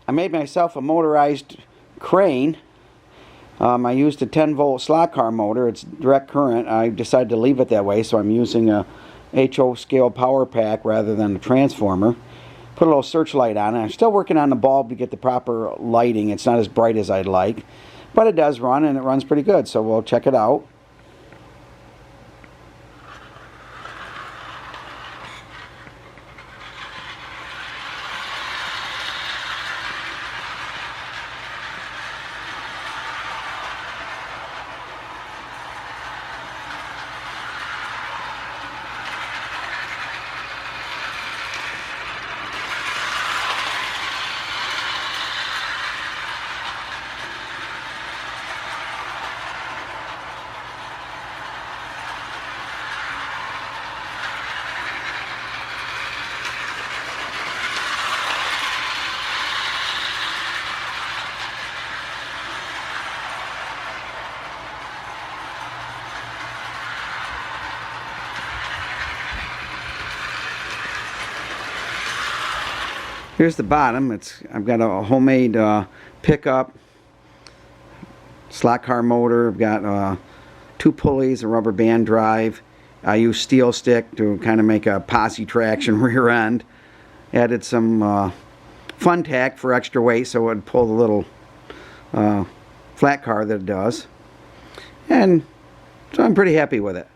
I made myself a motorized crane. I used a 10-volt slot car motor. It's direct current. I decided to leave it that way, so I'm using a HO scale power pack rather than a transformer. Put a little searchlight on it. I'm still working on the bulb to get the proper lighting. It's not as bright as I'd like, but it does run, and it runs pretty good, so we'll check it out. Here's the bottom. I've got a homemade pickup, slot car motor. I've got 2 pulleys, a rubber band drive. I use steel stick to kind of make a posse traction rear end. Added some funtak for extra weight so it would pull the little flat car that it does. And so I'm pretty happy with it.